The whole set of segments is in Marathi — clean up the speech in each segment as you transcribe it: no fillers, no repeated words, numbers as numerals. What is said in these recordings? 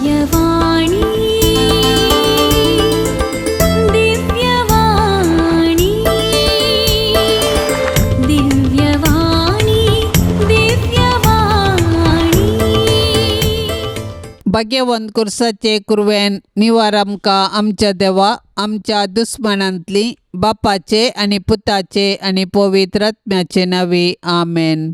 दिव्यवाणी दिव्यवाणी दिव्यवाणी दिव्यवाणी भाग्यवंत कुर्साचे कुरवेन निवार आमकां आमच्या देवा आमच्या दुस्मनांतली बापाचे आणि पुताचे आणि पवित्र आत्म्याचे नावे आमेन.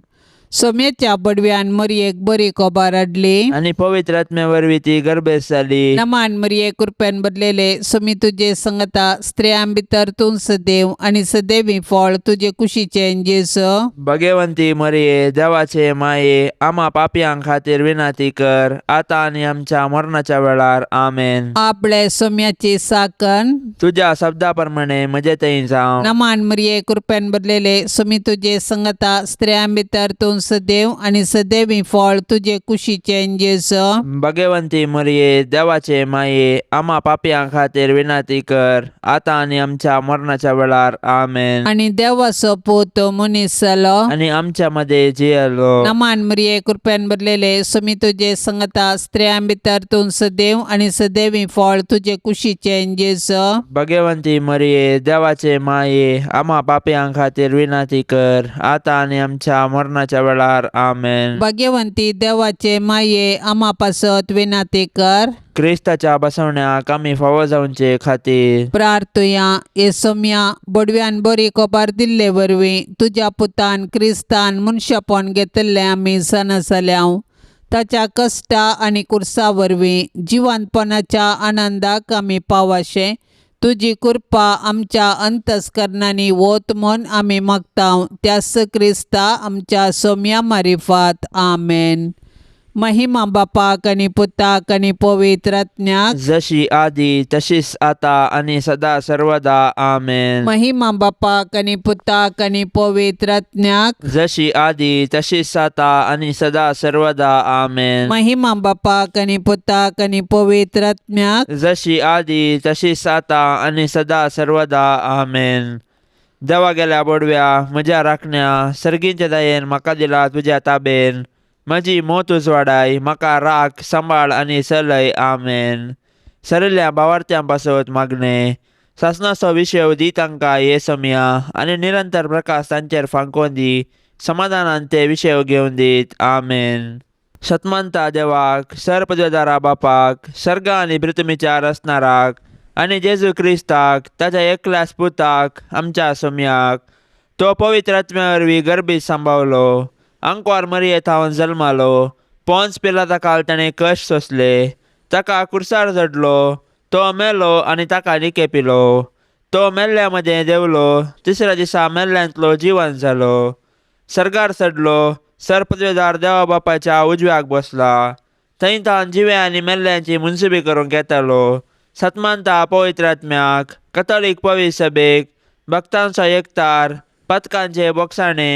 सोम्याच्या बडव्यान मरियेक बरी खबर हाडली आणि पवित्र आत्म्यावरवी ती गर्भेस जाली. नमान मरिये कृपेन बदलेले सोमी तुझे संगता स्त्रियां भितर तूं सदैव आणि सदैवी फळ तुझे कुशीचे जेसो. भाग्यवंती मरिये देवाचे माये आम्हा पापयां खातीर विनाती कर आता आणि आमच्या मरणाच्या वेळार आमेन. आपले सोम्याची साकन तुझ्या शब्दाप्रमाणे म्हजे थंय जावं. नमान मरिये कृपेन बदलेले सोमी तुझे संगता स्त्रियां भितर तूं सदैव आणि सदैवी फळ तुझे कुशीचे जेसो. भाग्यवंती मरिये देवाचे माये आम्हा पापयां खातीर विनाती कर आता आणि आमच्या मरणाच्या वेळार आमेन. आणि देवाचो पूत मनीस जालो आणि आमच्या मध्ये जियलो. नमान मरिये कृपेन बदलेले सोमी तुझे संगता स्त्रियां भितर तूं सदैव आणि सदैवी फळ तुझे कुशीचे जेसो. भाग्यवंती मरिये देवाचे माये आम्हा पापयां खातीर विनाती कर आता आणि आमच्या मरणाच्या वेळार आमेन. भाग्यवंती देवाचे माये आम्हा पासत विनाती कर. क्रिस्ताच्या बसवण्याक आमी फावो जावचे खातीर प्रार्थया ये सोम्या बडव्यान बरी खबर दिल्ले वरवीं तुझ्या पुतान क्रिस्तान मनशापण घेतले आमी सणसल्याव ताच्या कष्टा आणि कुर्सा वरवीं जिवंतपणाच्या आनंदाक आमी पावाशे तुझी कृपा आमच्या अंतस्करणांनी वोत म्हूण आमी मागताव त्यास क्रिस्ता आमच्या सोम्या मारिफात आमेन. महिमा बापाक आणि पुताक आणि पवित्र आत्म्याक जशी आदी तशीच आता आणि सदा सर्वदा आमेन. महिमा बापाक आणि पुताक आणि पवित्र आत्म्याक जशी आदी तशीच आता आणि सदा सर्वदा आमेन. महिमा बापाक आणि पुताक आणि पवित्र आत्म्याक जशी आदी तशीच आता आणि सदा सर्वदा आमेन. देवा गेल्या बोडव्या म्हज्या राखण्या सर्गींच्या दयेन म्हाका दिला तुझ्या ताबेन म्हजी मोत उजवाडाय म्हाका राख सांबाळ आणि सलय आमेन. सरिल्ल्या भावार्थ्यां पासत मागणे सासनाचो विशय दी तांकां ये सोम्या आणि निरंतर प्रकाश तांचेर फांकोवन दी समाधानान ते विशय घेवन दीत आमेन. शतमंता देवाक सरपदवेदारा बापाक सर्गा आणि पृथ्वीच्या रचणाराक आणि जेजू क्रिस्ताक ताच्या एकल्याच पुताक आमच्या सोम्याक तो पवित्र आत्म्यावरवी गर्भीत सांबाळलो अंकवार मरिये थावन जल्मालो पोंच पिलाता काल ताणें कश्ट सोंसले ताका कुर्सार चडलो तो मेलो आणि ताका निकेपिलो तो मेल्ल्या मदें देवलो तिसऱ्या दिसा मेल्ल्यांतलो जिवंत जालो सर्गार चडलो सरपदवेदार देवा बापाच्या उजव्याक बसला थंय तावन जिवे आनी मेल्ल्यांची मुनसुबी करूंक येतालो. सतमानता पवित्र आत्म्याक कथोलीक पवित्र सभेक भक्तांचो एकतार पथकांचे बोगसाणे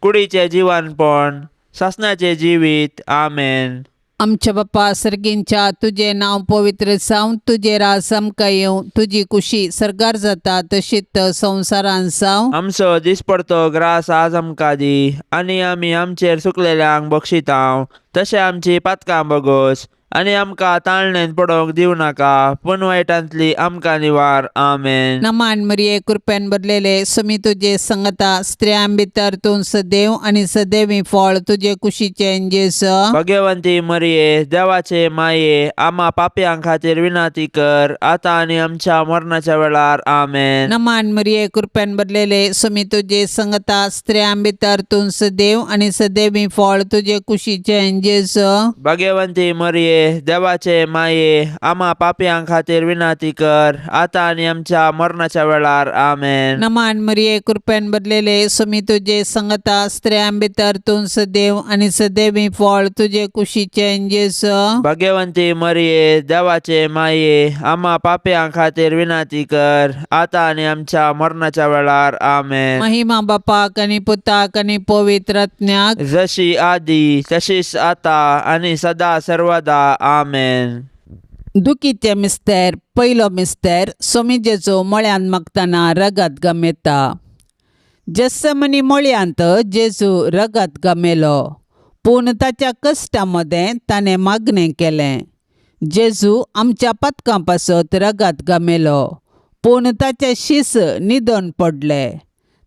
कुडीचे जिवनपण सासणाचे जिवीत आमेन. आमच्या बापा सर्गींच्या तुझे नाव पवित्र जावं तुझे रास आमकां येवं तुझी कुशी सरगार जाता तशीच संवसारान जावं. आमचो दिसपडतो ग्रास आज आमकां दी आनी आमी आमचेर सुकलेल्यांक बक्षितांव तशें आमची पातकां बगोस आनी आमकां ताळणेन पडोवंक दिवं नाका पूण वायटांतली आमकां निवार आमेन. नमान मरिये कृपेन बदलेले सोमी तुझे संगता स्त्रियां भितर तूं सदैव आणि सदैवी फळ तुझे कुशीचे जेसो. भाग्यवंती मरिये देवाचे माये आम्हा पापयां खातीर विनाती कर आता आणि आमच्या मरणाच्या वेळार आमेन. नमान मरिये कृपेन बदलेले सोमी तुझे संगता स्त्रियां भितर तूं सदैव आणि सदैवी फळ तुझे कुशीचे जेसो. भाग्यवंती मरिये देवाचे माये आम्हा पापयां खातीर विनाती कर आता आणि आमच्या मरणाच्या वेळार आमेन. नमान मरिये कृपेन बदलेले सोमी तुझे संगता स्त्रियां भितर तूं सदैव आणि सदैवी फळ तुझे कुशीचे जेसो. भाग्यवंती मरिये देवाचे माये आम्हा पापयां खातीर विनाती कर आता आणि आमच्या मरणाच्या वेळार आमेन. महिमा बापाक आणि पुताक आणि पवित्र आत्म्याक जशी आदी तशीच आता आणि सदा सर्वदा आमेन. दुखीचे मिस्तेर पयलो मिस्तेर सोमी जेजू मळ्यान मागतना रगत गमेता. जेसमनी मळ्यांत जेजू रगत गमेलो पूण ताच्या कश्टामध्ये ताणें मागणें केलें जेजू आमच्या पथकां पासत रगात गमेलो, पूण ताचे शीस निदन पडले.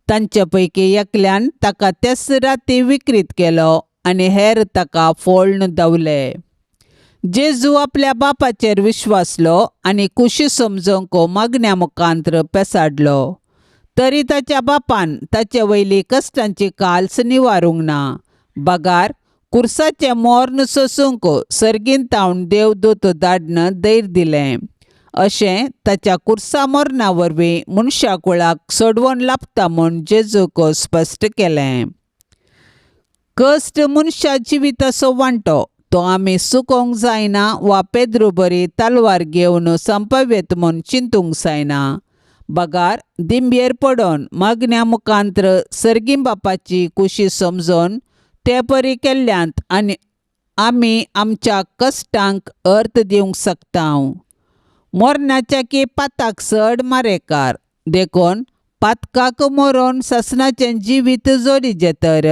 तांचे पैकी एकल्यान ताका तेच राती विकृत केलो आनी हेर ताका फोळण धांवले. जेजू आपल्या बापाचेर विश्वासलो आनी कुशी समजूंक मागण्या मुखांत्र पेसाडलो. तरी ताच्या बापान ताचे वयली कश्टांची काल्स निवारूंक ना. बगार कुर्साचे मोर्न सोसूंक सर्गींतावन देवदूत धाडन दैर दिलें. अशें ताच्या कुर्सा मोर्ना वरवीं मनशा कुळाक सोडवून लाभता म्हूण जेजूक स्पश्ट केलें. कश्ट मनशा जिविताचो वांटो तो आमी चुकोवंक जायना वा पेद्रू बरी तलवार घेवन संपवेत म्हूण चिंतूंक जायना. बगार दिंबयेर पडोन मागण्या मुखांत्र सर्गीं बापाची कुशी समजोन ते परी केल्ल्यांत आनी आमी आमच्या कश्टांक अर्थ दिवंक शकता. मोरणाच्या की पाताक चड मारेकार देखून पातकाक मोरून ससनाचें जिवीत जोडिचें तर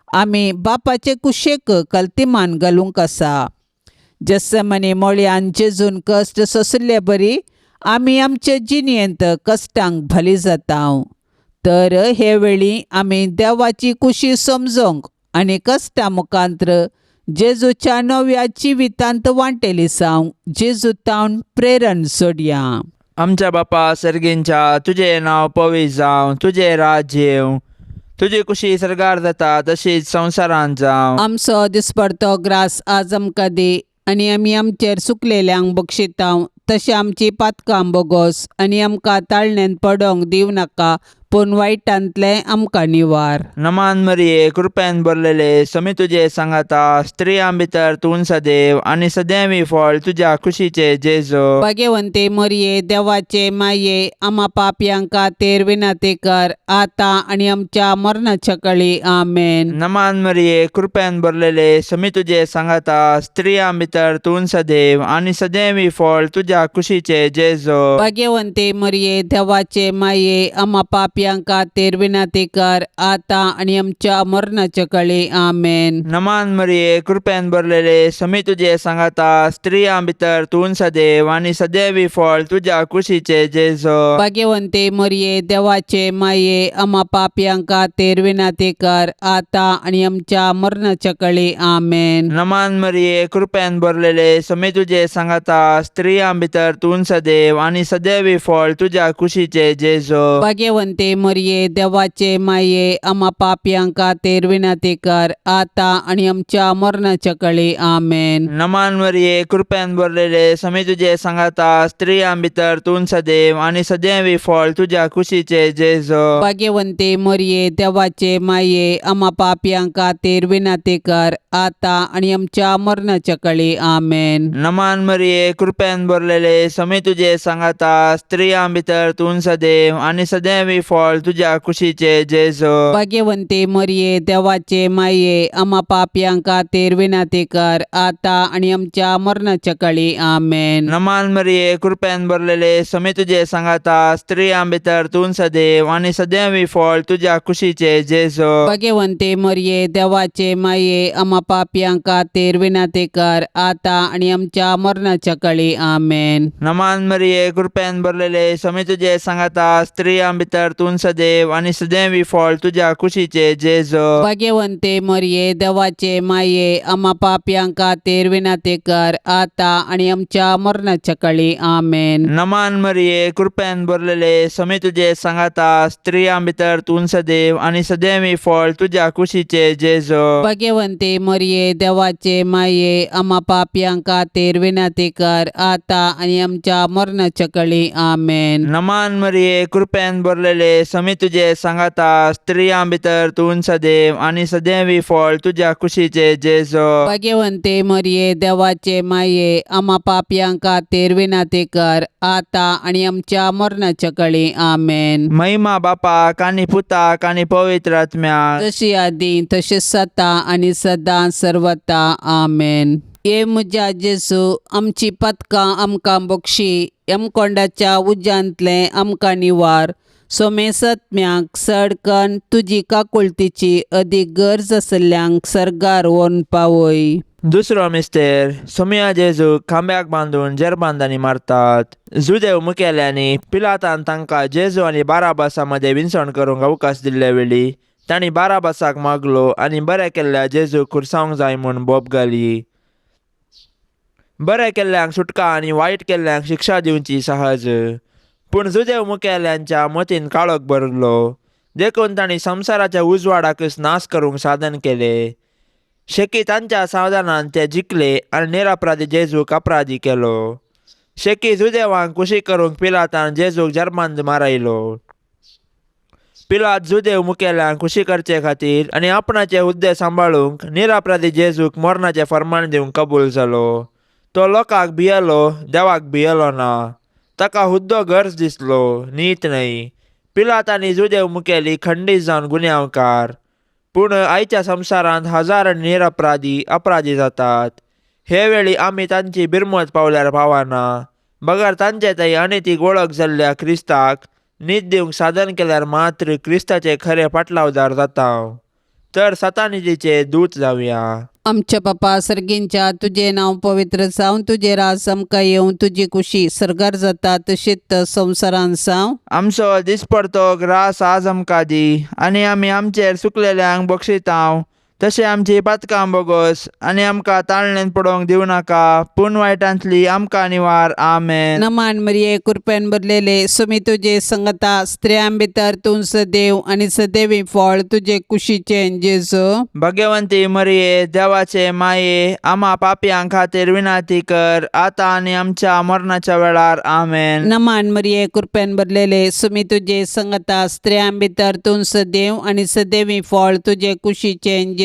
आमी बापाचे कुशेक कल्तिमान घालूंक आसा. जसमनी मोळ्यान जेजून कश्ट सोंसले बरी आमी आमचे जिणेंत कश्टांक भली जाता. तर हे वेळी आमी देवाची कुशी समजोंक आनी कश्टा मुखांत्र जेजूच्या नव्या जिवितांत वांटेली जावंक जेजूतावन प्रेरण सोडया. आमच्या बापा सर्गींच्या, तुझे नांव पवित्र जावं, तुझे राज्य येवं, तुजी कुशी सरगार जाता तशीच संवसारांत जावं. आमचो दिसपडतो ग्रास आज आमकां दी आनी आमी आमचेर चुकलेल्यांक बक्षिता तशें आमची पातकां बोगोस आनी आमकां ताळणेंत पडोवंक दिव नाका, पूण वायटांतले आमकां निवार. नमान मरिये, कृपेन भरलेले, समी तुजे सांगाता, स्त्रियां भितर तूं सदैव आनी सदैवी फळ तुज्या कुशीचे जेजू. भाग्यवंते मरिये, देवाचे माये, आम्हा पापयांक खातीर विनंती कर, आता आनी आमच्या मरणाच्या काळी आमेन. नमान मरिये, कृपेन भरलेले, समी तुजे सांगाता, स्त्रियां भितर तूं सदैव आनी सदैवी फळ तुज्या कुशीचे जेजू. भाग्यवंते मरिये, देवाचे माये, आम्हा पापयांक खातीर विनंती कर, आता आनी आमच्या मरणाच्या काळी आमेन. नमान मरिये, कृपेन भरलेले, समी तुजे सांगाता, स्त्रियां भितर तूं सदैव आनी सदैवी फळ तुज्या कुशीचे जेजू. भाग्यवंते मरिये, देवाचे माये, आम्हा पापयांक खातीर विनंती कर, आता आनी आमच्या मरणाच्या काळी आमेन. नमान मरिये, कृपेन भरलेले, समी तुजे सांगाता, स्त्रियां भितर तूं सदैव आनी सदैवी फळ तुज्या कुशीचे जेजू. भाग्यवंते मरिये, देवाचे माये, आम्हा पापयांक खातीर विनंती कर, आता आनी आमच्या मरणाच्या काळी आमेन. नमान मरिये, कृपेन भरलेले, समी तुजे सांगाता, स्त्रियां भितर तूं सदैव आनी सदैवी फळ तुज्या कुशीचे जेजू. भाग्यवंते मरिये, देवाचे माये, आम्हा पापयांक खातीर विनंती कर, आता आनी आमच्या मरणाच्या काळी आमेन. नमान मरिये, कृपेन भरलेले, समी तुजे सांगाता, स्त्रियां भितर तूं सदैव आनी सदैवी फळ तुज्या कुशीचे जेजू. भाग्यवंते मरिये, देवाचे माये, आम्हा पापयांक खातीर विनंती कर, आता आनी आमच्या मरणाच्या काळी आमेन. नमान मरिये, कृपेन भरलेले, समी तुजे सांगाता, स्त्रियां भितर तूं सदैव आनी सदैवी फळ तुज्या कुशीचे जेजू. भाग्यवंते मरिये, देवाचे माये, आम्हा पापयांक खातीर विनंती कर, आता आनी आमच्या मरणाच्या काळी आमेन. नमान मरिये, कृपेन भरलेले, समी तुजे सांगाता, स्त्रियां भितर तूं सदैव आनी सदैवी फळ तुज्या कुशीचे जेजू. भाग्यवंते मरिये, देवाचे माये, आम्हा पापयांक खातीर विनंती कर, आता आनी आमच्या मरणाच्या काळी आमेन. नमान मरिये, कृपेन भरलेले, समी तुजे सांगाता, स्त्रियां भितर तूं सदैव आनी सदैवी फळ तुज्या कुशीचे जेजू. भाग्यवंते मरिये, देवाचे माये, आम्हा पापयांक खातीर विनंती कर, आता आनी आमच्या मरणाच्या काळी आमेन. नमान मरिये, कृपेन भरलेले, समी तुजे सांगाता, स्त्रियां भितर तूं सदैव आनी सदैवी फळ तुज्या कुशीचे जेजू. भाग्यवंते मरिये, देवाचे माये, आम्हा पापयांक खातीर विनंती कर, आता आनी आमच्या मरणाच्या काळी आमेन. महिमा बापाक आनी पुताक आनी पवित्र आत्म्याक, जशी आदी तशेंच आता आनी सदां सर्वता आमेन. ये म्हज्या जेजू, आमची पथकां आमकां बक्षी, यमकोंडाच्या उज्यांतले आमकां निवार. सोमे सत्म्याक सडकन तुजी काकुळतीची अदीक गरज आसल्यांक सरगार व्हरून पावय. दुसरो मिस्तेर सोमिया जेजूक खांब्याक बांदून जेरबांदांनी मारतात. जुदेव मुखेल्यांनी पिलातान तांकां जेजू आनी बाराबासा मदें विंचण करूंक अवकाश दिल्ले वेळी तांणी बाराबासाक मागलो आनी बरें केल्ल्या जेजूक खुरसावंक जाय म्हूण बोब घाली. बरें केल्ल्यांक सुटका आनी वायट केल्ल्यांक शिक्षा दिवची सहज. पूण जुदेव मुखेल्यांच्या मतीन काळोख भरलो देखून तांणी संवसाराच्या उजवाडाकच नाश करूंक साधन केलें. शेकी तांच्या सावधानान ते जिखले आनी निरपराधी जेजूक अपराधी केलो. शेकी जुदेवांक खुशी करूंक पिलातान जेजूक जेरबांद मारयलो. पिलात जुदेव मुखेल्यांक खुशी करचे खातीर आनी आपणाचे हुद्दे सांबाळूंक निरपराधी जेजूक मरणाचें फर्माण दिवंक कबूल जालो. तो लोकांक भियेलो, देवाक भियेलो ना. ताका हुद्दो गरज दिसलो, नीत न्हय. पिलातांनी जुदेव मुखेली खंडीत जावन गुन्यांवकार. पूण आयच्या संवसारांत हजार निरपराधी अपराधी जातात. हे वेळी आमी तांची बिरमत पावल्यार पावना. बगर तांचे थंय अनैतीक वळख जाल्ल्या क्रिस्ताक न्हीद दिवंक साधन केल्यार मात्र क्रिस्ताचे खरे पाटलावदार जाता. तर सतानितीचे दूत जावया. आमच्या बापा सर्गींच्या तुझे नाव पवित्र जावन तुझे राज आमकां येवं तुजी कुशी सरकार जाता तशीच संवसारान जावं. आमचो दिसपडतो ग्रास आज आमकां दी आनी आमी आमचेर चुकलेल्यांक बक्षितांव तशें आमची पातकां बोगोस आनी आमकां ताळणेन पडोवंक दिवं नाका पूण वायटांतली आमकां निवार. आमेन. नमान मरिये कृपेन भरलेले सुमी तुजे संगता स्त्रियां भितर तूं सदेव आनी सदैवी फळ तुजे कुशीचे जेजू. भगवंती मरिये देवाचे माये आम्हा पापयांक खातीर विनाती कर आतां आनी आमच्या मरणाच्या वेळार. आमेन. नमान मरिये कृपेन भरलेले सुमी तुजे संगता स्त्रियां भितर तूं सदैव आनी सदैवी फळ तुजे कुशीचे जेजू.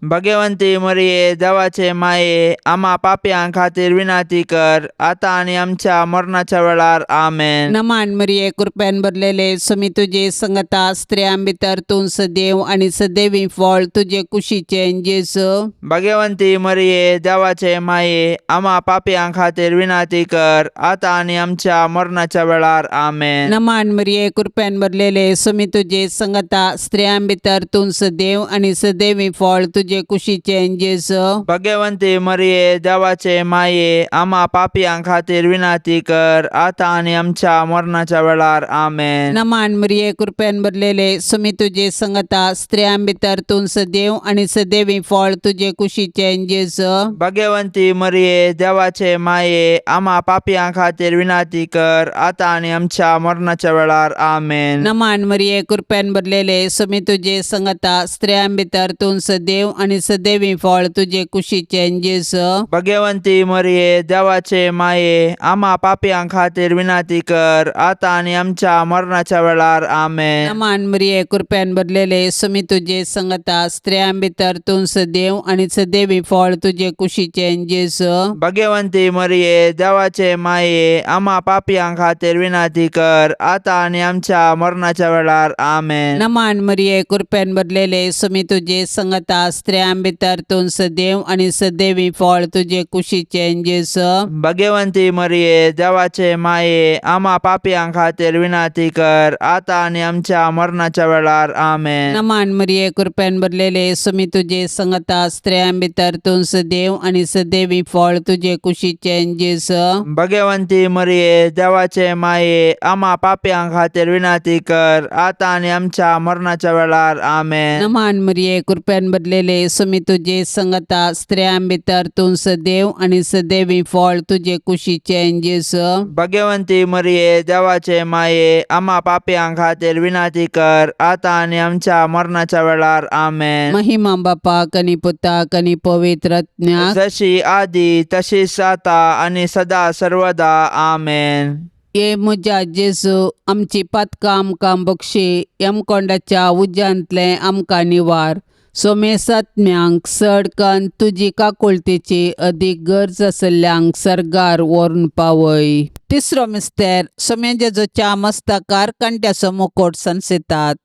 भगवंती मरिये देवाचे माये आम्हा पापयांक खातीर विनाती कर आतां आनी आमच्या मरणाच्या वेळार. आमेन. नमान मरिये कृपेन भरलेले सुमी तुजे संगता स्त्रियां भितर तूं सदैव आनी सदैवी फळ तुजे कुशीचे जेजू. भगवंती मरिये देवाचे माये आम्हा पापयांक खातीर विनाती कर आतां आनी आमच्या मरणाच्या वेळार. आमेन. नमान मरिये कृपेन भरलेले सुमी तुजे संगता स्त्रियां भितर तूं सदैव आनी सदैवी फळ तुजे कुशीचे जेजू. भगवंती मरिये देवाचे माये आम्हा पापयांक खातीर विनाती कर आतां आनी आमच्या मरणाच्या वेळार. आमेन. नमान मरिये कृपेन भरलेले सुमी तुजे संगता स्त्रियां भितर तूं सदैव आनी सदैवी फळ तुजे कुशीचे जेजू. भगवंती मरिये देवाचे माये आम्हा पापयांक खातीर विनाती कर आतां आनी आमच्या मरणाच्या वेळार. आमेन. नमान मरिये कृपेन भरलेले सुमी तुजे संगता स्त्रियां भितर तूं सदैव आनी सदैवी फळ तुजे कुशीचे जेजू. भगवंती मरिये देवाचे माये आम्हा पापयांक खातीर विनाती कर आतां आनी आमच्या मरणाच्या वेळार. आमेन. नमान मरिये कृपेन भरलेले सुमी तुजे संगता स्त्रियां भितर तूं सदैव आनी सदैवी फळ तुजे कुशीचे जेजू. भगवंती मरिये देवाचे माये आम्हा पापयांक खातीर विनाती कर आतां आनी आमच्या मरणाच्या वेळार. आमेन. नमान मरिये कृपेन भरलेले सुमी तुजे संगता स्त्रियां भितर तूं सदैव आनी सदैवी फळ तुजे कुशीचे जेजू. भगवंती मरिये देवाचे माये आम्हा पापयांक खातीर विनाती कर आतां आनी आमच्या मरणाच्या वेळार. आमेन. नमान मरिये कृपेन भरलेले सुमी तुजे संगता स्त्रियां भितर तूं सदैव आनी सदैवी फळ तुजे कुशीचे जेजू. भगवंती मरिये देवाचे माये आम्हा पापयांक खातीर विनाती कर आतां आनी आमच्या मरणाच्या वेळार. आमेन. नमान मरिये कृपेन भरलेले सुमी तुजे संगता स्त्रियां भितर तूं सदैव आनी सदैवी फळ तुजे कुशीचे जेजू. भगवंती मरिये देवाचे माये आम्हा पापयांक खातीर विनाती कर आतां आनी आमच्या मरणाच्या वेळार. आमेन. महिमा बापाक आनी पुताक आनी पवित्र आत्म्याक जशी आदी तशीच आता आनी सदा सर्वदा. आमेन. ये म्हज्या जेजू आमची पातकां आमकां बक्षी यमकोंडाच्या उज्यांतले आमकां निवार. सोमेसात्म्यांक सडकन तुजी काकुळतेची अदीक गरज आसल्ल्यांक सरगार व्हरून पावय. तिसरो मिस्तेर सोम्या जेजूच्या मस्तकार कंट्याचो मुकोट संसेतात.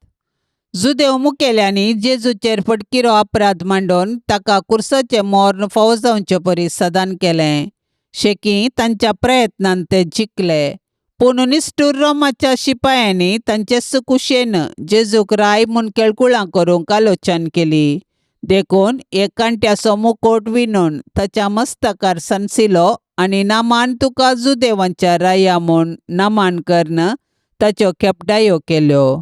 जुदेव मुखेल्यांनी जेजूचेर फटकिरो अपराध मांडून ताका कुर्साचे मोर्न फावो जावचे परी सदान केलें. शेकी तांच्या प्रयत्नान ते जिखले. पूण निश्ठूर रोमाच्या शिपायांनी तांचे सुकुशेन जेजूक राय म्हूण केळकुळां करूंक आलोचन केली. देखून एकांट्याचो मुकोट विणून ताच्या मस्तकार संसिलो आनी नामान तुका जुदेवांच्या राया म्हूण नामान कर्ण ताच्यो खेपडायो केल्यो.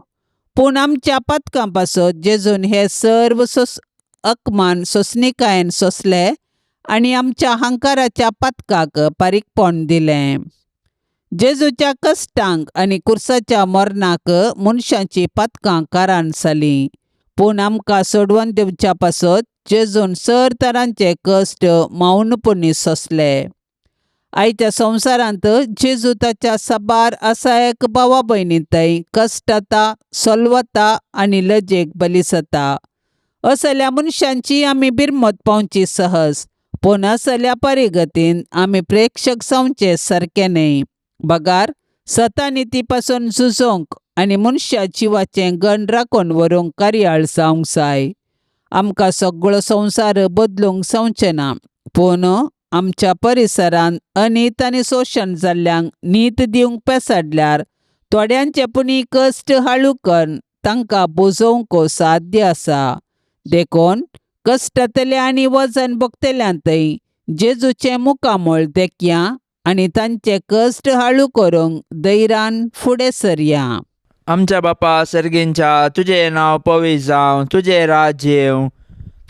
पूण आमच्या पथकां पासत जेजून हे सर्व अकमान सोंसणिकायेन सोंसले आनी आमच्या हंकाराच्या पथकाक पारीकपण दिलें. जेजूच्या कश्टांक आनी कुर्साच्या मरणाक मनशांची पथकां कारण जालीं. पूण आमकां सोडवून दिवच्या पासत जेजून सर तरांचे कश्ट मौनपणी सोंसले. आयच्या संवसारांत जेजू ताच्या साबार असायक भावा भयणींतय कश्टाता, सोलवता आनी लजेक बली जाता. असल्या मनशांची आमी बिरमत पावची सहज, पूण असल्या परिगतीन आमी प्रेक्षक जावचे सारके न्हय. बगार सतानिती पासून झुजोंक आनी मनशा जिवाचें गण राखून व्हरूंक कार्याळ जावंक जाय. आमकां सगळो संवसार बदलूंक जावचें ना, पूण आमच्या परिसरांत अनीत आनी शोशण जाल्ल्यांक न्हीद दिवंक पेसाडल्यार थोड्यांचे पुणी कश्ट हाळू करून तांकां बुजोवंक साध्य आसा. देखून कश्टांतल्या आनी वजन भोगतल्यांतय जेजूचें मुखामोळ देखया आनी तांचे कश्ट हाळू करूंक धैर्यान फुडें सरया. आमच्या बापा सर्गींच्या, तुजें नांव पवित्र जावं, तुजें राज्य येवं,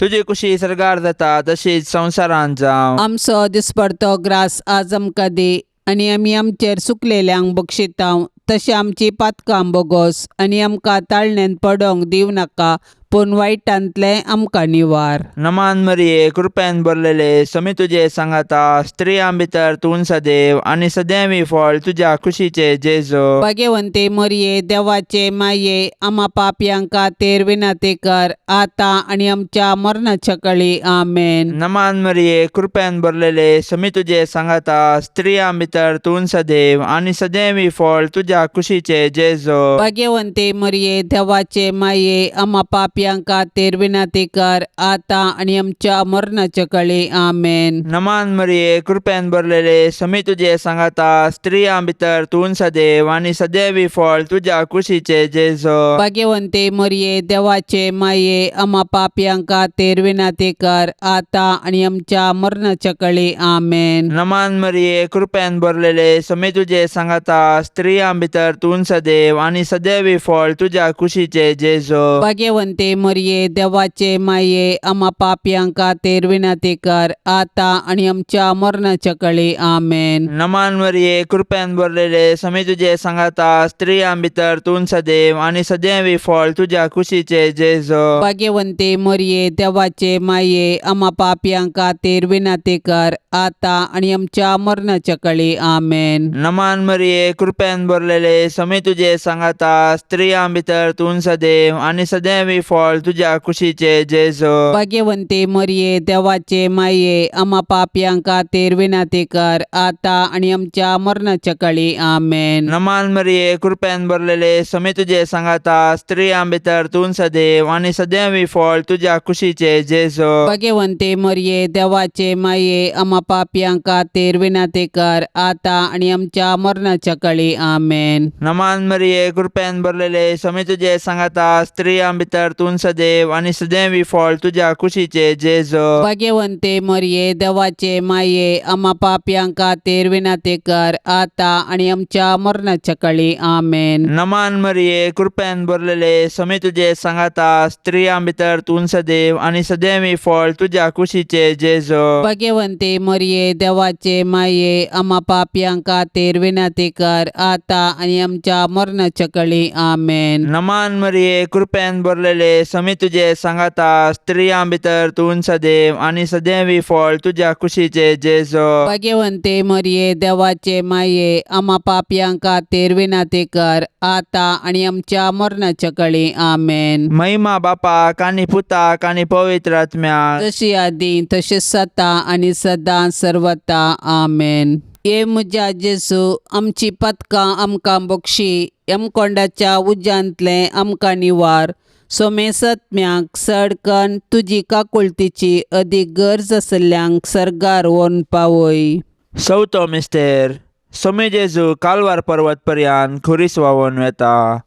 तुजी कुशी सरगार जाता तशीच संवसारांत जावं. आमचो दिसपडतो ग्रास आज आमकां दी आनी आमी आमचेर चुकलेल्यांक बक्षितांव तशें आमची पातकां बोगोस आनी आमकां ताळणेन पडोंक दिवं नाका, पूण वायटांतले आमकां निवार. नमान मरिये, कृपेन भरलेले, समी तुजे सांगाता, स्त्रियां भितर तूं सदैव आनी सदैवी फळ तुज्या कुशीचे जेजू. भाग्यवंते मरिये, देवाचे माये, आम्हा पापयांक खातीर विनंती कर, आतां आनी आमच्या मरणाच्या काळी. आमेन. नमान मरिये, कृपेन भरलेले, समी तुजे सांगाता, स्त्रियां भितर तूं सदैव आनी सदैवी फळ तुज्या कुशीचे जेजू. भाग्यवंते मरिये, देवाचे माये, आम्हा पापयांक खातीर विनंती कर, आतां आनी आमच्या मरणाच्या काळी. आमेन. नमान मरिये, कृपेन भरलेले, समी तुजे सांगाता, स्त्रियां भितर तूं सदैव आनी सदैवी फळ तुज्या कुशीचे जेजू. भाग्यवंते मरिये, देवाचे माये, आम्हा पापयांक खातीर विनंती कर, आतां आनी आमच्या मरणाच्या काळी. आमेन. नमान मरिये, कृपेन भरलेले, समी तुजे सांगाता, स्त्रियां भितर तूं सदैव आनी सदैवी फळ तुज्या कुशीचे जेजू. भाग्यवंते मरिये, देवाचे माये, आम्हा पापयांक खातीर विनंती कर, आतां आनी आमच्या मरणाच्या काळी. आमेन. नमान मरिये, कृपेन भरलेले, समी तुजे सांगाता, स्त्रियां भितर तूं सदैव आनी सदैवी फळ तुज्या कुशीचे जेजू. भाग्यवंते मरिये, देवाचे माये, आम्हा पापयांक खातीर विनंती कर, आतां आनी आमच्या मरणाच्या काळी. आमेन. नमान मरिये, कृपेन भरलेले, समी तुजे सांगाता, स्त्रियां भितर तूं सदैव आनी सदैवी फळ तुज्या कुशीचे जेजू. भाग्यवंते मरिये, देवाचे माये, आम्हा पापयांक खातीर विनंती कर, आतां आनी आमच्या मरणाच्या काळी. आमेन. नमान मरिये, कृपेन भरलेले, समी तुजे सांगाता, स्त्रियां भितर तूं सदैव आनी सदैवी फळ तुज्या कुशीचे जेजू. भाग्यवंते मरिये, देवाचे माये, आम्हा पापयांक खातीर विनंती कर, आतां आनी आमच्या मरणाच्या काळी. आमेन. नमान मरिये, कृपेन भरलेले, समी तुजे सांगाता, स्त्रियां भितर तूं सदैव आनी सदैवी फळ तुज्या कुशीचे जेजू. भाग्यवंते मरिये, देवाचे माये, आम्हा पापयांक खातीर विनंती कर, आतां आनी आमच्या मरणाच्या काळी. आमेन. नमान मरिये, कृपेन भरलेले, समी तुजे सांगाता, स्त्रियां भितर तूं सदैव आनी सदैवी फळ तुज्या कुशीचे जेजू. भाग्यवंते मरिये, देवाचे माये, आम्हा पापयांक खातीर विनंती कर, आतां आनी आमच्या मरणाच्या काळी. आमेन. नमान मरिये, कृपेन भरलेले, समी तुजे सांगाता, स्त्रियां भितर तूं सदैव आनी सदैवी फळ तुज्या कुशीचे जेजू. भाग्यवंते मरिये, देवाचे माये, आम्हा पापयांक खातीर विनंती कर, आतां आनी आमच्या मरणाच्या काळी. आमेन. महिमा बापाक आनी पुताक आनी पवित्र आत्म्याक, जशी आदी तशेंच जाता आनी सदां सर्वता. आमेन. ये म्हज्या जेजू, आमची पथकां आमकां बक्षी, यमकोंडाच्या उज्यांतले आमकां निवार. सोमे सत्म्याक सडकन तुजी काकुळतीची अदीक गरज आसल्ल्यांक सरगार व्हरून पावय. चवथो मिस्तेर. सोमे जेजू कालवार पर्वत पर्यान खुरीस व्हांवून वेता.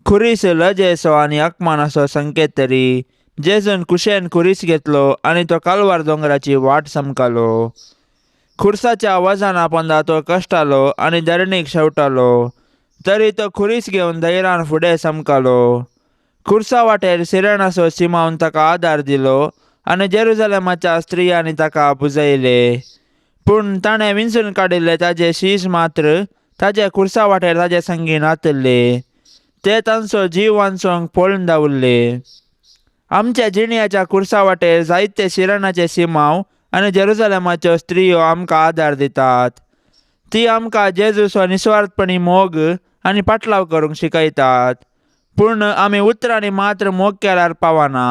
खुरीस लजेचो आनी अकमानाचो संकेत तरी जेजून कुशेन खुरीस घेतलो आनी तो कालवार दोंगराची वाट समकालो. खुर्साच्या वजना पोंदा तो कश्टालो आनी धरणीक शेवटालो. तरी तो खुरीस घेवन धैर्यान फुडें समकालो. खुर्सा वाटेर सिरेनाचो सिमावन ताका आदार दिलो आनी जेरुसलेमाच्या स्त्रियांनी ताका बुजयले. पूण ताणें विंचून काडिल्ले ताजे शीश मात्र ताजे खुर्सा वाटेर ताजे संगी नातल्ले. ते तांचो जीव वांचोवंक पळून दावरले. आमच्या जिणयाच्या खुर्सा वाटेर जायते सिरेनाचे सिमाव आनी जेरुसलेमाच्यो स्त्रियो आमकां आदार दितात. ती आमकां जेजूचो निस्वार्थपणी मोग आनी पाटलाव करूंक शिकयतात. पूण आमी उतरांनी मात्र मोग केल्यार पावना.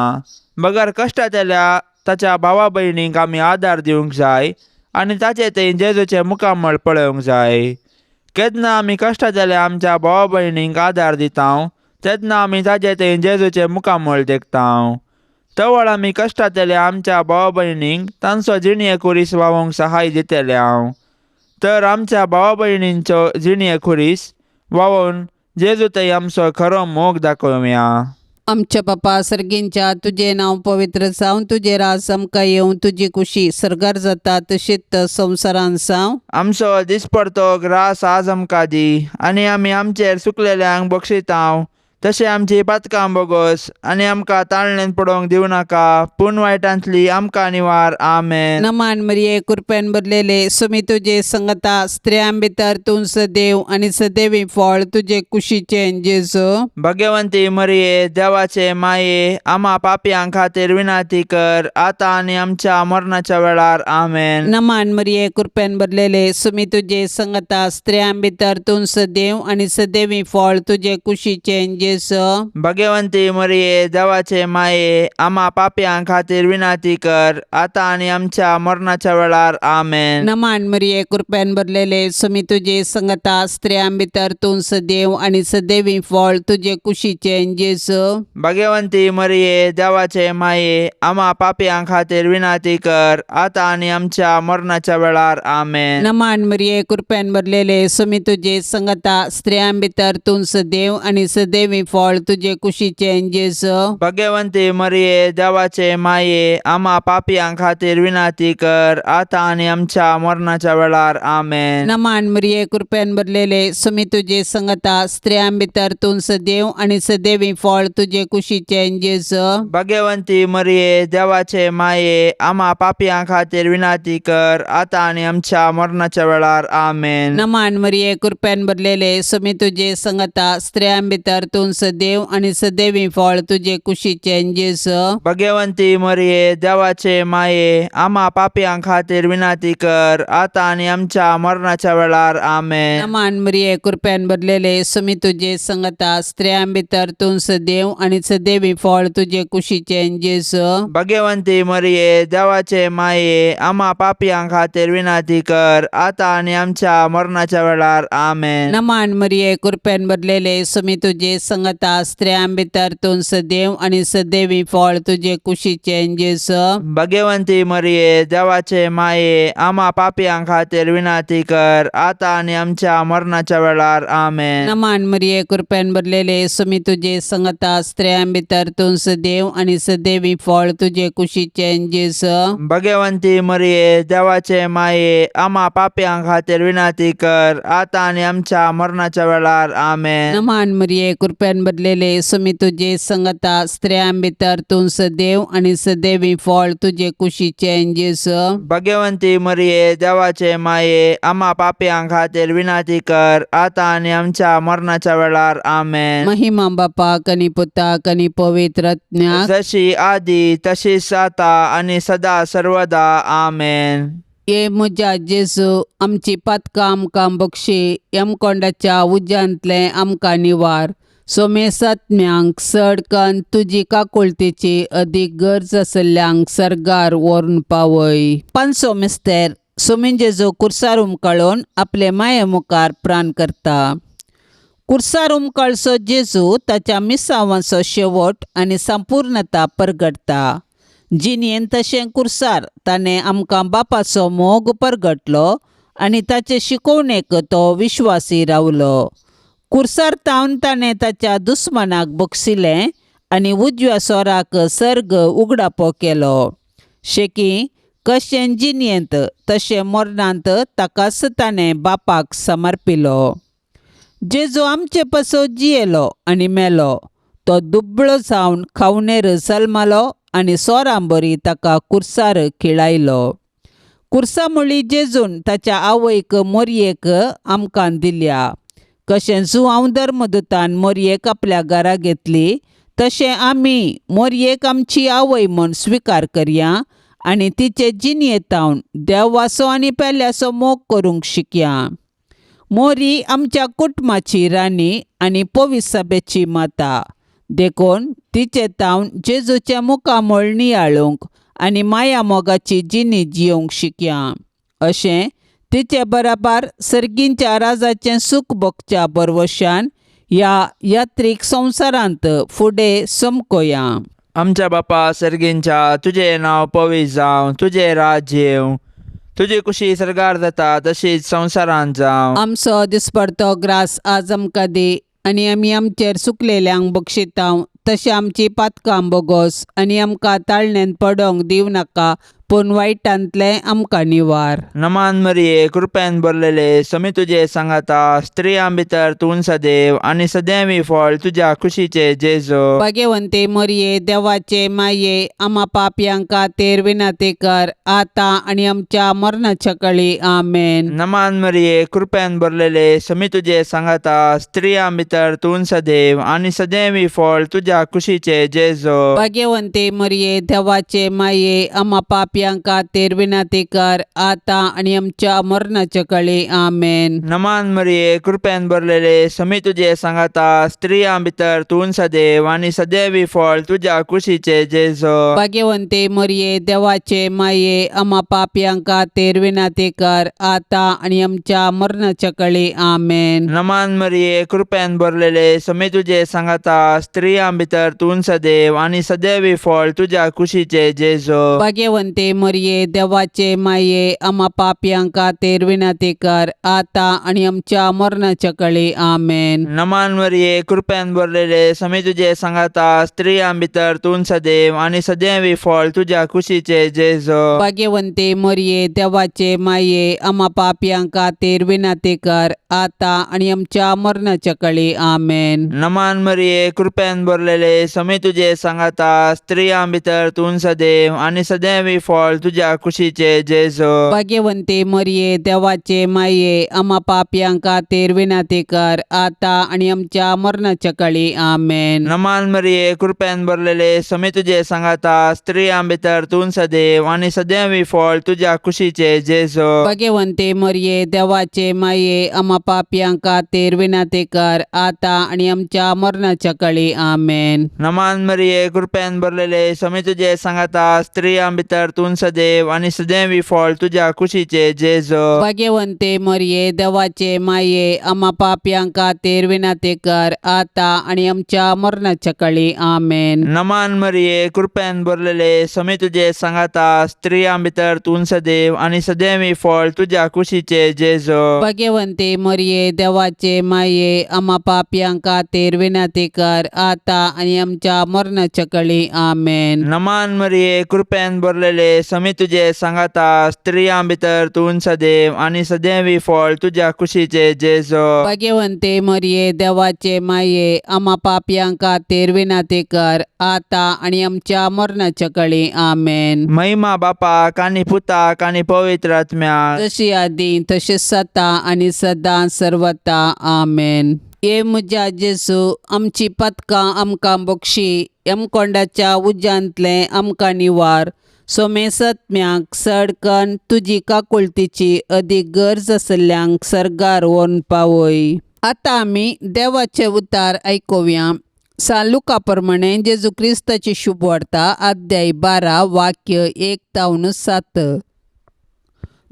बगर कश्टांत येल्या ताच्या भावा भयणींक आमी आदार दिवंक जाय आनी ताचे थंय जेजूचें मुखामळ पळोवंक जाय. केन्ना आमी कश्टांत येल्या आमच्या भावा भयणींक आदार दितां तेन्ना आमी ताचे थंय जेजूचें मुखामळ देखतां. तवळ आमी कश्टांत येल्या आमच्या भावा भयणींक तांचो जिणये खुरीस व्हावंक सहाय दितले. तर आमच्या भावा भयणींचो जिणये खुरीस व्हावून जेजू थंय आमचो खरो मोग दाखोवया. आमच्या बापा सर्गींच्या तुझे नांव पवित्र जावन तुझे राज आमकां येवं. तुजी कुशी सरकार जाता तशीच संवसारान जावं. आमचो दिसपडतो ग्रास आज आमकां दी आनी आमी आमचेर चुकलेल्यांक बक्षितांव तशें आमची पातकां बोगोस आनी आमकां ताळणेन पडोवंक दिवं नाका पूण वायटांतली आमकां निवार. आमेन. नमान मरिये कृपेन भरलेले सुमी तुजे संगता स्त्रियां भितर तूं सदैव आनी सदैवी फळ तुजे कुशीचे जेजू. भगवंती मरिये देवाचे माये आम्हा पापयां खातीर विनाती कर आतां आनी आमच्या मरणाच्या वेळार. आमेन. नमान मरिये कृपेन भरलेले सुमी तुजे संगता स्त्रियां भितर तूं सदैव आनी सदैवी फळ तुजे कुशीचे जेजू. भगवंती मरिये देवाचे माये आम्हा पापयां खातीर विनाती कर आतां आनी आमच्या मरणाच्या वेळार. आमेन. नमान मरिये कृपेन भरलेले सुमी तुजे संगता स्त्रियां भितर तूं सदैव आनी सदैवी फळ तुजे कुशीचे जेजू. भगवंती मरिये देवाचे माये आम्हा पापयां खातीर विनाती कर आतां आनी आमच्या मरणाच्या वेळार. आमेन. नमान मरिये कृपेन भरलेले सुमी तुजे संगता स्त्रियां भितर तूं सदैव आनी सदैवी फळ तुजे कुशीचे जेजू. भगवंती मरिये देवाचे माये आम्हा पापयां खातीर विनाती कर आतां आनी आमच्या मरणाच्या वेळार. आमेन. नमान मरिये कृपेन भरलेले सुमी तुजे संगता स्त्रियां भितर तूं सदैव आनी सदैवी फळ तुजे कुशीचे जेजू. भगवंती मरिये देवाचे माये आम्हा पापयां खातीर विनाती कर आतां आनी आमच्या मरणाच्या वेळार. आमेन. नमान मरिये कृपेन भरलेले सुमी तुजे संगता स्त्रियां भितर तूं सदैव आनी सदैवी फळ तुजे कुशीचे जेजू. भगवंती मरिये देवाचे माये आम्हा पापयां खातीर विनाती कर आतां आनी आमच्या मरणाच्या वेळार. आमेन. नमान मरिये कृपेन भरलेले सुमी तुजे संगता स्त्रियां भितर तूं सदैव आनी सदैवी फळ तुजे कुशीचे जेजू. भगवंती मरिये देवाचे माये आम्हा पापयां खातीर विनाती कर आतां आनी आमच्या मरणाच्या वेळार. आमेन. नमान मरिये कृपेन भरलेले सुमी तुजे संगता स्त्रियां भितर तूं सदैव आनी सदैवी फळ तुजे कुशीचे जेजू. भगवंती मरिये देवाचे माये आम्हा पापयां खातीर विनाती कर आतां आनी आमच्या मरणाच्या वेळार. आमेन. नमान मरिये कृपेन भरलेले सुमी तुजे संगता स्त्रियां भितर तूं सदैव आनी सदैवी फळ तुजे कुशीचे जेजू. भगवंती मरिये देवाचे माये आम्हा पापयां खातीर विनाती कर आतां आनी आमच्या मरणाच्या वेळार. आमेन. नमान मरिये कृपेन भरलेले सुमी तुजे संगता स्त्रियां भितर तूं सदैव आनी सदैवी फळ तुजे कुशीचे जेजू. भगवंती मरिये देवाचे माये आम्हा पापयां खातीर विनाती कर आतां आनी आमच्या मरणाच्या वेळार. आमेन. महिमा बापाक आनी पुताक आनी पवित्र आत्म्याक जशी आदी तशीच आता आनी सदा सर्वदा. आमेन. ये म्हज्या जेजू आमची पातकां आमकां बक्षी यमकोंडाच्या उज्यांतले आमकां निवार. सोमेसात्म्यांक सडकन तुजी काकुळतेची अदीक गरज आसल्ल्यांक सरगार व्हरून पावय. पांचवो मिस्तेर सोमीन जेजू कुर्सार उमकळून आपले माये मुखार प्राण करता. कुर्सार उमकळसो जेजू ताच्या मिसावांचो शेवट आनी संपूर्णता परगटता. जिणयेन तशें कुर्सार ताणें आमकां बापाचो मोग परगटलो आनी ताचे शिकोवणेक तो विश्वासी रावलो. कुर्सार तावन ताणें ताच्या दुस्मनाक बक्षिलें आनी उजव्या सोराक सर्ग उगडापो केलो. शेकी कशें जिणयेंत तशें मरणांत ताकाच ताणें बापाक समर्पिलो. जेजू आमचे पासो जियेलो आनी मेलो. तो दुबळो जावन खावनेर सलमलो आनी सोरां बरी ताका कुर्सार खिळायलो. कुर्सा मुळी जेजून ताच्या आवयक मोरयेक आमकां दिल्या. कशें जुआंव धर्मदुतान मोरयेक आपल्या घरा घेतली तशें आमी मोरयेक आमची आवय म्हूण स्विकार करया आनी तिचे जिणयेतावन देव वासो आनी पेल्याचो मोग करूंक शिकया. मोरी आमच्या कुटुंबाची राणी आनी पवित्र सभेची माता. देखून तिचे तावन जेजूच्या मुखामोळ नियाळूंक आनी माया मोगाची जिणी जियोंक शिकया. अशें तिचे बराबर सर्गींच्या राजाचें सूख भोगच्या बरवशान ह्या यात्रीक संवसारांत फुडें समकोया. आमच्या बापा सर्गींच्या, तुजें नांव पवित्र जावं, तुजें राज्य येवं, तुजी कुशी सरगार जाता तशीच संवसारांत जावं. आमचो दिसपडतो ग्रास आज आमकां दी आनी आमी आमचेर चुकलेल्यांक बक्षितांव तशें आमची पातकां बोगोस आनी आमकां ताळणेंत पडोंक दिवं नाका पूण वायटांतले आमकां निवार. नमान मरिये कृपेन भरलेले समी तुजे सांगाता स्त्रियां भितर तूं सदैव आनी सदैवी फळ तुज्या कुशीचे जेजू. भाग्यवंते मरिये देवाचे माये आम्हा पापयांक खातीर विनंती कर आतां आनी आमच्या मरणाच्या काळी आमेन. नमान मरिये कृपेन भरलेले समी तुजे सांगाता स्त्रियां भितर तूं सदैव आनी सदैवी फळ तुज्या कुशीचे जेजू. भाग्यवंते मरिये देवाचे माये आम्हा पापयांक खातीर विनंती कर आतां आनी आमच्या मरणाच्या काळी आमेन. नमान मरिये कृपेन भरलेले समी तुजे सांगाता स्त्रियां भितर तूं सदैव आनी सदैवी फळ तुज्या कुशीचे जेजू. भाग्यवंते मरिये देवाचे माये आम्हा पापयांक खातीर विनंती कर आतां आनी आमच्या मरणाच्या काळी आमेन. नमान मरिये कृपेन भरलेले समी तुजे सांगाता स्त्रियां भितर तूं सदैव आनी सदैवी फळ तुज्या कुशीचे जेजू. भाग्यवंते मरिये देवाचे माये आम्हा पापयांक खातीर विनंती कर आतां आनी आमच्या मरणाच्या काळी आमेन. नमान मरिये कृपेन भरलेले समी तुजे सांगाता स्त्रियां भितर तूं सदैव आनी सदैवी फळ तुज्या कुशीचे जेजू. भाग्यवंते मरिये देवाचे माये आम्हा पापयांक खातीर विनंती कर आतां आनी आमच्या मरणाच्या काळी आमेन. नमान मरिये कृपेन भरलेले समी तुजे सांगाता स्त्रियां भितर तूं सदैव आनी सदैवी फळ तुज्या कुशीचे जेजू. भाग्यवंते मरिये देवाचे माये आम्हा पापयांक खातीर विनंती कर आतां आनी आमच्या मरणाच्या काळी आमेन. नमान मरिये कृपेन भरलेले समी तुजे सांगाता स्त्रियां भितर तूं सदैव आनी सदैवी फळ तुज्या कुशीचे जेजू. भाग्यवंते मरिये देवाचे माये आम्हा पापयांक खातीर विनंती कर आतां आनी आमच्या मरणाच्या काळी आमेन. नमान मरिये कृपेन भरलेले समी तुजे सांगाता स्त्रियां भितर तूं सदैव आनी सदैवी फळ तुज्या कुशीचे जेजू. भाग्यवंते मरिये देवाचे माये आम्हा पापयांक खातीर विनंती कर आतां आनी आमच्या मरणाच्या काळी आमेन. नमान मरिये कृपेन भरलेले समी तुजे सांगाता स्त्रियां भितर तूं सदैव आनी सदैवी फळ तुज्या कुशीचे जेजू. भाग्यवंते मरिये देवाचे माये आम्हा पापयांक खातीर विनंती कर आतां आनी आमच्या मरणाच्या काळी आमेन. नमान मरिये कृपेन भरलेले समी तुजे सांगाता स्त्रियां भितर तूं सदैव आनी सदैवी फळ तुज्या कुशीचे जेजू. भाग्यवंते मरिये देवाचे माये आम्हा पापयांक खातीर विनंती कर आतां आनी आमच्या मरणाच्या काळी आमेन. महिमा बापाक आनी पुताक आनी पवित्र आत्म्याक जशी आदी तशें सता आनी सदां सर्वता आमेन. ये म्हज्या जेजू आमची पथकां आमकां बक्षी यमकोंडाच्या उज्यांतले आमकां निवार. सोमे सत्म्याक सडकन तुजी काकुळतीची अदीक गरज आसल्यांक सर्गार व्हरून पावय. आतां आमी देवाचे उतार आयकुया. सान लुका प्रमाणे जेजू क्रिस्ताची शुभ वार्ता अध्याय 12 वाक्य 1-7.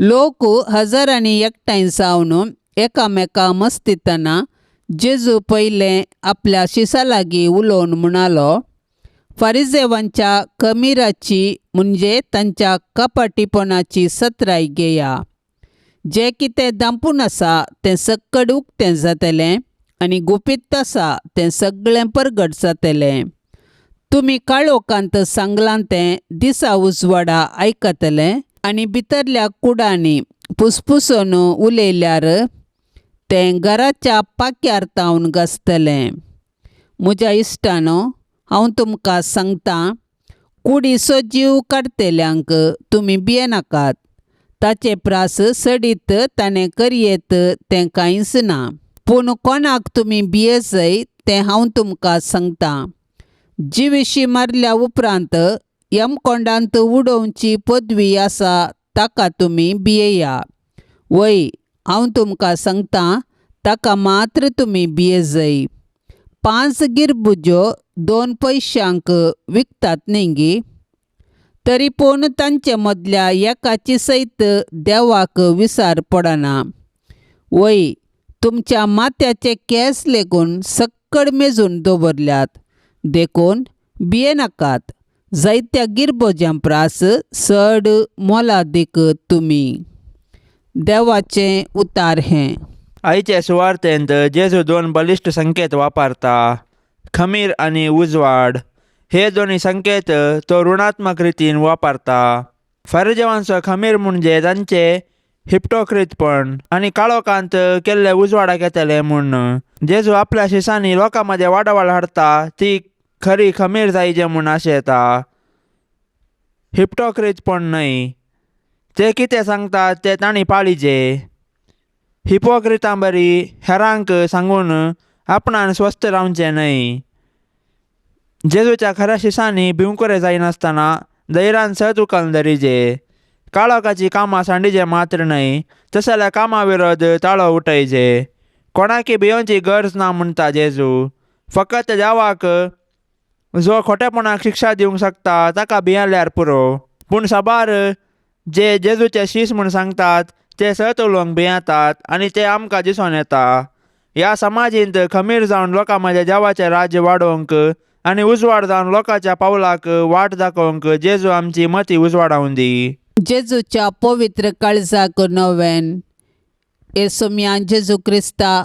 लोक हजारांनी एकठांय जावन एकामेकां मस्तितना जेजू पयलें आपल्या शिसा लागीं उलोवन म्हणालो, फारिजेवांच्या खमीराची म्हणजे तांच्या कपटीपणाची सत्राय घेया. जे कितें दांपून आसा तें सक्कड उक्तें जातलें आनी गुपीत आसा तें सगळें परगट जातलें. तुमी काळोखांत सांगलां तें दिसा उजवाडा आयकतले आनी भितरल्या कुडांनी पुसपुसून उलयल्यार तें घराच्या पाक्यार तावन घासतलें. म्हज्या इश्टानो, हांव तुमकां सांगतां, कुडी सजीव काडटल्यांक तुमी भियेनाकात. ताचे प्रास सडीत ताणें करयेत तें कांयच ना. पूण कोणाक तुमी भियेसय तें हांव तुमकां सांगतां. जिवीशी मारल्या उपरांत यमकोंडांत उडोवची पदवी आसा ताका तुमी भियेया. वय, हांव तुमकां सांगतां, ताका मात्र तुमी भियेजय. 5 गिरबुज्यो 2 पयशांक विकतात न्ही गे. तरी पूण तांचे मदल्या एकाची सयत देवाक विसार पडना. वय, तुमच्या माथ्याचे केंस लेगून सक्कड मेजून दवरल्यात. देखून भियेनाकात. जायत्या गिरबोज्यां प्रास चड मोलादीक तुमी. देवाचें उतार हें. आयचे सुवार्थेंत जेजू 2 बलिश्ट संकेत वापरता, खमीर आनी उजवाड. हे दोन्ही संकेत तो ऋणात्मक रितीन वापरता. फरिजेवांचो खमीर म्हणजे तांचे हिप्टोक्रितपण आनी काळोखांत केल्ले उजवाडाक येतले म्हूण. जेजू आपल्या शिसांनी लोकां मदें वाडवळ हाडटा ती खरी खमीर जायचे म्हूण आशेता, हिप्टोक्रितपण न्हय. ते कितें सांगतात ते तांणी पाळिजे. हिपोक्रिटां बरी हेरांक सांगून आपणान स्वस्थ रावचें न्हय. जेजूच्या खऱ्या शिसांनी भिवकुरे जायनासतना धैर्यान सत उखलून धरिजे. काळोखाची कामां सांडिजे मात्र न्हय, तशें जाल्यार कामां विरोध ताळो उठयचे. कोणाकी भियोवची गरज ना म्हणटा जेजू. फकत देवाक जो खोटेपणाक शिक्षा दिवंक शकता ताका भियेल्यार पुरो. पूण साबार जे जेजूचे शीस म्हूण सांगतात ते सत उलोवंक भियेतात आनी ते आमकां दिसून येता. ह्या समाजींत खमीर जावन लोकां मदें देवाचें राज्य वाडोवंक आनी उजवाड जावन लोकांच्या पावलाक वाट दाखोवंक जेजू आमची मती उजवाडावन दी. जेजूच्या पवित्र काळजाक नोवेन. येसुम्या जेजू क्रिस्ता,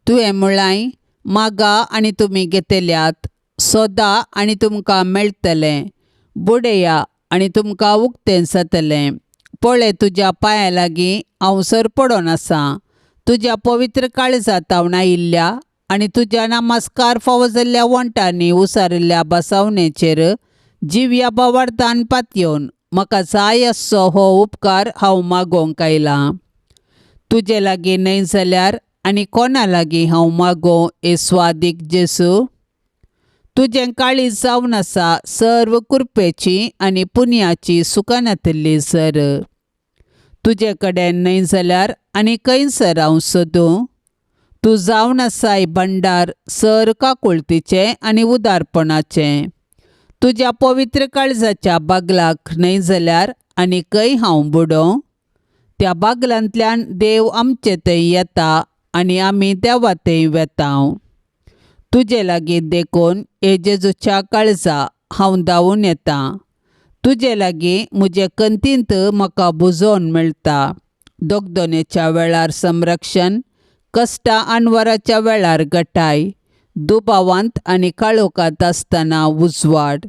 तुवें म्हळाय, मागा आनी तुमी घेतल्यात, सोदा आनी तुमकां मेळटलें, बुडया आनी तुमकां उक्तें जातलें. पळय, तुज्या पांया लागीं हांव सरपडोन आसा. तुज्या पवित्र काळजांत हांव आयिल्ल्या आनी तुज्या नमस्कार फावो जाल्ल्या वंटांनी उसारिल्ल्या बसावणेचेर जिव्या बावार्थान पातयेवन म्हाका जाय आसचो हो उपकार हांव मागोवंक आयलां. तुजे लागीं न्हय जाल्यार आनी कोणा लागीं हांव मागों हे स्वादीक जेजू? तुजें काळीज जावन आसा सर्व कृपेची आनी पुण्याची सुकानातली सर. तुजे कडेन न्हय जाल्यार आनी खंयसर हांव सोदूं? तूं जावन आसाय भंडार सर काकुळतीचें आनी उदारपणाचें. तुज्या पवित्र काळजाच्या बागलाक न्हय जाल्यार आनी खंय हांव बुडों? त्या बागलांतल्यान देव आमचे थंय येता आनी आमी देवा थंय वेतांव. तुजे लागीं देखून हे जेजूच्या काळजा हांव धांवून येतां. तुजे लागीं म्हजे कंतींत म्हाका बुजोवन मेळटा. दोगदोनेच्या वेळार संरक्षण, कश्टां आनवराच्या वेळार घटाय, दुबावांत आनी काळोखांत आसतना उजवाड.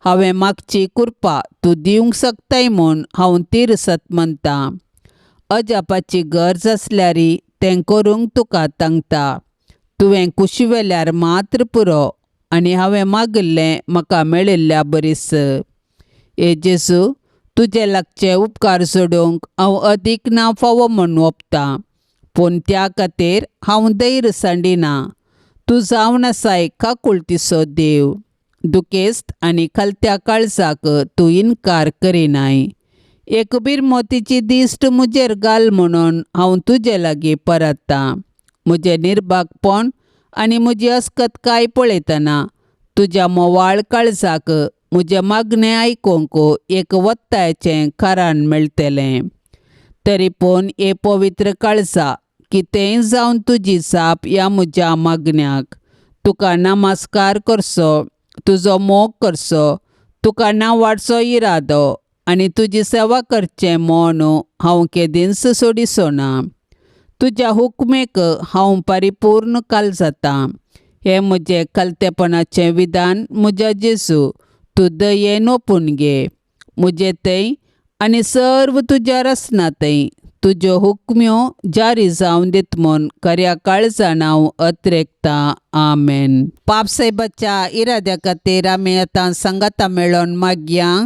हांवें मागची कृपा तूं दिवंक शकताय म्हूण हांव तिरसत म्हणटां. अजापाची गरज आसल्यारी तें करूंक तुका तांगता. तुवें कुशिवेल्यार मात्र पुरो आनी हांवें मागिल्लें म्हाका मेळिल्ल्या बरीस. हे जेजू, तुजे लागचे उपकार सोडूंक हांव अदीक ना फावो म्हूण ओंपतां. पूण त्या खातीर हांव धैर्य सांडिना. तूं जावन आसाय काकुळतीचो देव. दुखेस्त आनी खालत्या काळजाक तूं इन्कार करिनाय. एक बिरमोतीची दिश्ट म्हजेर घाल म्हणून हांव तुजे लागीं परतां. म्हजें निर्भागपण आनी म्हजी अस्कतकाय पळयतना तुज्या मोवाळ काळजाक म्हजें मागणें आयकूंक एक वत्तायचें कारण मेळटलें. तरी पूण हे पवित्र काळजा, कितेंय जावन तुजी जाप ह्या म्हज्या मागण्याक. तुका नमस्कार करचो, तुजो मोग करचो, तुका नांवाडचो इरादो आनी तुजी सेवा करचें म्हूण हांव केदींच सोडिचो ना. तुज्या हुकमेक हांव परिपूर्ण काल जातां. हे म्हजे कलतेपणाचें विधान म्हज्या जेजू तूं दयेन ओपून घे. म्हजे थंय आनी सर्व तुज्यार आसना थंय तुज्यो हुकम्यो जारी जावन दित म्हूण खऱ्या काळजान हांव अत्रेकता. आमेन. पापसे बच्चा इराद्या खातीर आमी आतां सांगाता मेळोन मागया.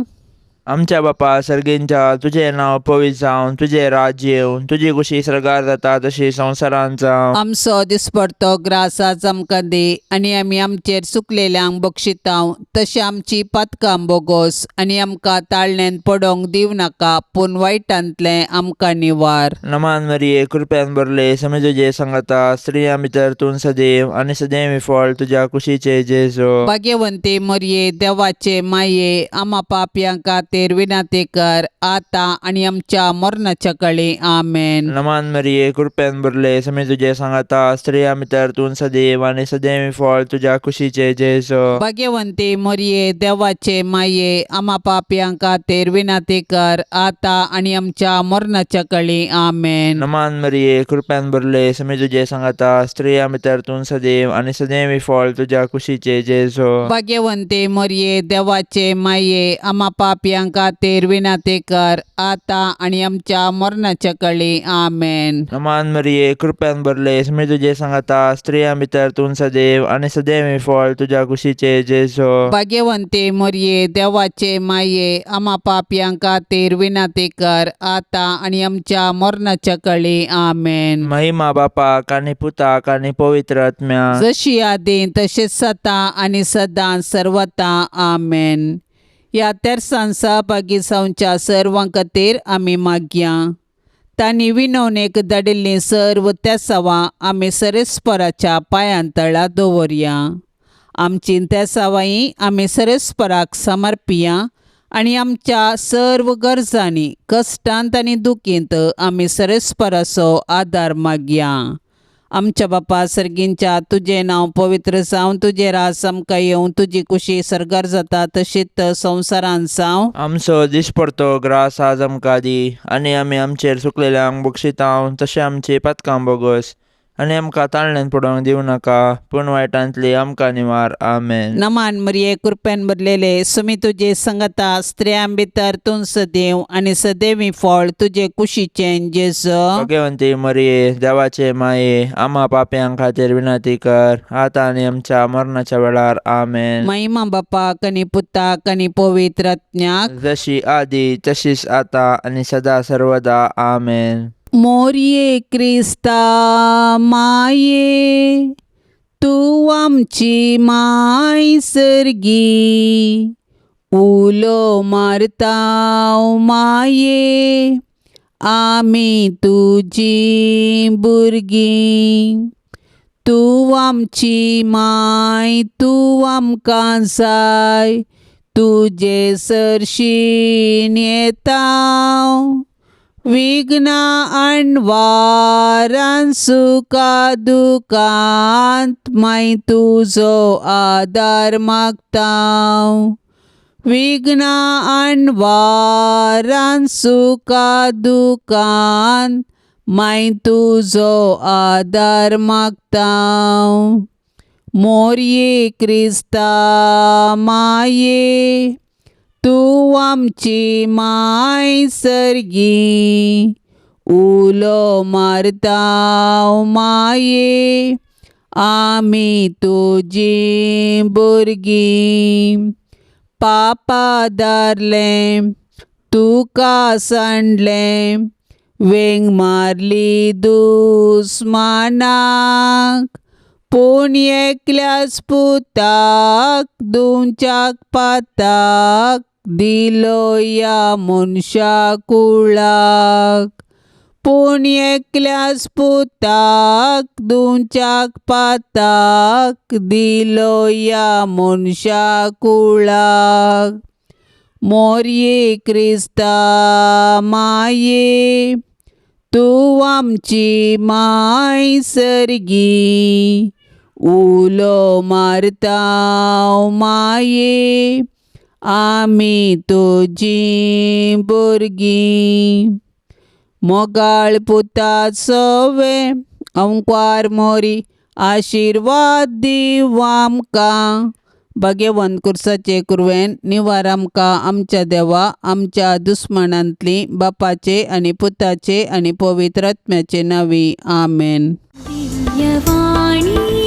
आमच्या बापा सर्गेंच्या तुझें नांव पवित्र जावन तुझें राज्य येवन तुजी कुशी सरकार जाता तशी संवसारांत जावं. आमचो दिसपडतो ग्रास आज आमकां दे आनी आमी आमचेर चुकलेल्यांक बक्षितांव तशी आमची पातकां बोगोस आनी आमकां ताळण्यांत पडोंक दिव नाका पूण वायटांतलें आमकां निवार. नमान मरिये कृपेन भरले समी तुजे सांगता स्त्रियां भितर तूं सदैव आनी सदैव फळ तुज्या कुशीचे जेजू. भाग्यवंते मरये देवाचे माये आम्हा पापयां खातीर विनाती कर आतां आनी आमच्या मरणाच्या कळे. आमेन. नमान मरिये कृपेन भरले समी तुजे सांगता स्त्रियां भितर तूं सदैव आनी सदैव फळ तुज्या कुशीचे जेजू. भाग्यवंते मरये देवाचे माये आम्हा पापयां खातीर विनाती कर आतां आनी आमच्या मरणाच्या कळे. आमेन. नमान मरिये कृपेन भरले समी तुजे सांगता स्त्रियां भितर तूं सदैव आनी सदैव फळ तुज्या कुशीचे जेजू. भाग्यवंते मरये देवाचे माये आम्हा पापयां खातीर विनाती कर आतां आनी आमच्या मरणाच्या कळे. आमेन. नमान मरिये कृपेन भरले समी तुजे सांगता स्त्रियां भितर तूं सदैव आनी सदैव फळ तुज्या कुशीचे जेजू. भाग्यवंते मरये देवाचे माये आम्हा पापयां खातीर विनाती कर आतां आनी आमच्या मरणाच्या कळे. आमेन. महिमा बापाक आनी पुताक आनी पवित्र आत्म्या जशी आदी तशेंच जाता आनी सदां सर्वता. आमेन. ह्या तेर्सान सहभागी जावच्या सर्वां खातीर आमी मागया. तांणी विनवणेक धाडिल्लीं सर्व तेसावां आमी सरेस्पराच्या पांयां तळा दवरया. आमची तेसावांय आमी सरेस्पराक समर्पिया आनी आमच्या सर्व गरजांनी कश्टांत आनी दुखींत आमी सरेस्पराचो आदार मागया. आमच्या बापा सर्गींच्या तुजें नांव पवित्र जावन तुजें रास आमकां येवं तुजी कुशी सरगार जाता तशीच संवसारांत जावं. आमचो दिसपडतो ग्रास आज आमकां दी आनी आमी आमचेर चुकलेल्यांक बक्षितांव तशें आमची पातकां बोगोस आनी आमकां ताळण्यांत पडोवंक दिवं नाका पूण वायटांतली आमकां निवार. आमेन. नमान मरिये कृपेन भरलेले समी तुजे सांगता स्त्रियां भितर तूं सदैव आनी सदैवी फळ तुजे कुशीचें जेजू. भाग्यवंती मरिये देवाचे माये आम्हा पापयां खातीर विनाती कर आतां आनी आमच्या मरणाच्या वेळार. आमेन. महिमा बापाक आनी पुताक आनी पवित्र आत्म्याक जशी आदी तशीच आता आनी सदा सर्वदा. आमेन. मोरये क्रिस्ता माये तूं आमची माय सर्गी उलो मारतांव माये आमी तुजी भुरगीं. तूं आमची माय तूं आमकां जाय तुजे सरशीन येतांव. विघ्ना आण्वारान सुखा दुखांत माय तुजो आदार मागतांव. विघ्ना आण्वारान सुखा दुखांत माय तुजो आदार मागतांव. मोरये क्रिस्ता माये तूं आमची माय सर्गी उलो मारतांव माये आमी तुजी भुरगीं. पापा दारलें तुका सांडलें वेंग मारली दुस्मानाक पूण एकल्याच पुताक दुंच्याक पाताक दिलो या मनशा कुळाक. पूण एकल्याच पुताक दुंच्याक पाताक दिलो या मनशा कुळाक. मोरये क्रिस्ता माये तूं आमची माय सर्गी उलो मारतांव माये आमी तुजी भुरगीं. मोगाळ पुता सवे अंकार मोरी आशिर्वाद दिव आमकां. भाग्यवंत कुर्साचे कुरवेन निवार आमकां आमच्या देवा आमच्या दुस्मनांतली बापाचे आनी पुताचे आनी पवित्र आत्म्याचे नांवी. आमेन. दिव्यवाणी